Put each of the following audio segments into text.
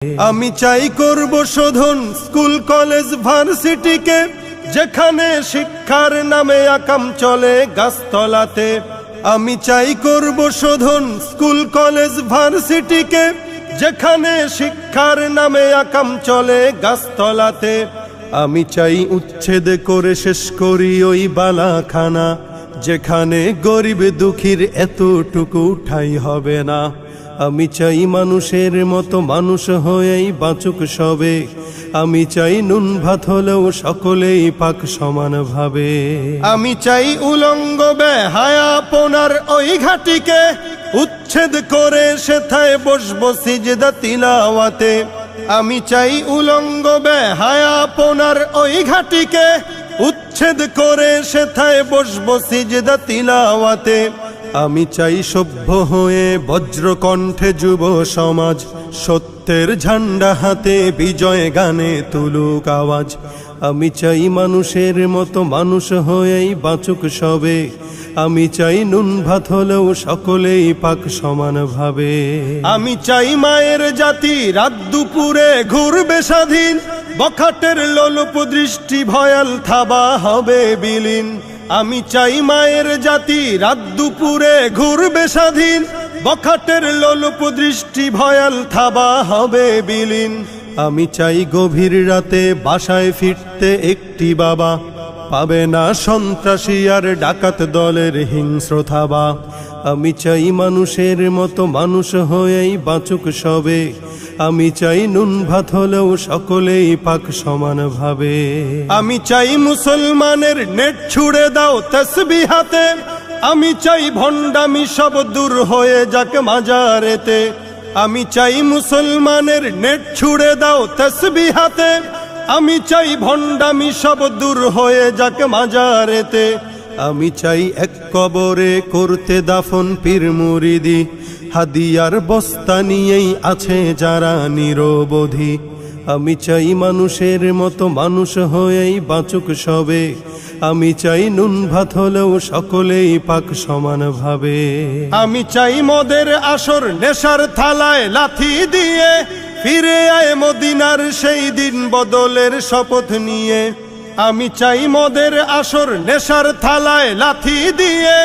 আমি চাই করব শোধন স্কুল কলেজ ভার্সিটিকে, যেখানে শিক্ষার নামে আকাম চলে গাছতলাতে। আমি চাই করব শোধন স্কুল কলেজ ভার্সিটিকে, যেখানে শিক্ষার নামে আকাম চলে গাছতলাতে। আমি চাই উচ্ছেদ করে শেষ করি ওই বালাখানা, যেখানে গরিব দুঃখীর এতটুকু ঠাঁই হবে না। আমি চাই মানুষের মতো মানুষ হয়েই বাঁচুক সবে। আমি চাই নুন ভাত হলেও সকলেই পাক সমানভাবে। আমি চাই উলঙ্গ বেহায়াপনার ওই ঘাটিকে, উচ্ছেদ করে সেথায় বসবো সিজদা তিলাওয়াতে। আমি চাই উলঙ্গ বেহায়াপনার ওই ঘাটিকে, উচ্ছেদ করে সেথায় বসবো সিজদা তিলাওয়াতে। আমি চাই সভ্য হয়ে বজ্রকণ্ঠে যুব সমাজ, সত্যের ঝান্ডা হাতে বিজয় গানে তুলুক আওয়াজ। আমি চাই মানুষের মতো মানুষ হয়েই বাঁচুক সবে। আমি চাই নুন ভাত হলেও সকলেই পাক সমানভাবে। আমি চাই মায়ের জাতি রাত দুপুরে ঘুরবে স্বাধীন, বখাটের লোলুপ দৃষ্টি ভয়াল থাবা হবে বিলীন। আমি চাই মায়ের জাতি রাত দুপুরে ঘুরবে স্বাধীন, বখাটের লোলুপ দৃষ্টি ভয়াল থাবা হবে বিলীন। আমি চাই গভীর রাতে বাসায় ফিরতে একটি বাবা, পাবে না সন্ত্রাসী আর ডাকাত দলের হিংস্র থাবা। আমি চাই মানুষের মতো মানুষ হয়েই বাঁচুক সবে। আমি চাই নুন ভাত হলেও সকলেই পাক সমানভাবে। আমি চাই মুসলমানের নেট ছুড়ে দাও তসবিহ হাতে, আমি চাই ভণ্ডামি সব দূর হয়ে যাক মাজারেতে। আমি চাই মুসলমানের নেট ছুড়ে দাও তসবিহ হাতে, আমি চাই ভণ্ডামি সব দূর হয়ে যাক মাজারেতে। আমি চাই এক কবরে করতে দাফন পীর মুরিদি, হাদিয়ার বস্তা নিয়েই আছে যারা নিরবধি। আমি চাই মানুষের মতো মানুষ হয়েই বাঁচুক সবে। আমি চাই নুন ভাত হলেও সকলেই পাক সমানভাবে। আমি চাই মদের আসর নেশার থালায় লাথি দিয়ে, ফিরে আয় মদিনার সেই দিন বদলের শপথ নিয়ে। আমি চাই মদের আসর নেশার থালায় লাথি দিয়ে,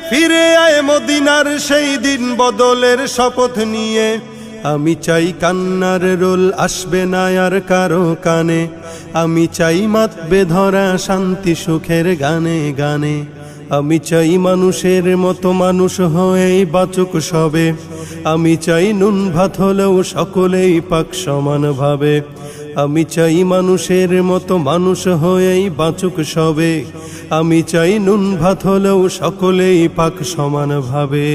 ফিরে আয় মদিনার সেই দিন বদলের শপথ নিয়ে। আমি চাই কান্নার রোল আসবে না আর কারো কানে, আমি চাই মাতবে ধরা শান্তি সুখের গানে গানে। আমি চাই মানুষের মতো মানুষ হয়েই বাঁচুক সবে। আমি চাই নুন ভাত হলেও সকলেই পাক সমানভাবে। আমি চাই মানুষের মতো মানুষ হয়েই বাঁচুক সবে। আমি চাই নুন ভাত হলেও সকলেই পাক সমানভাবে।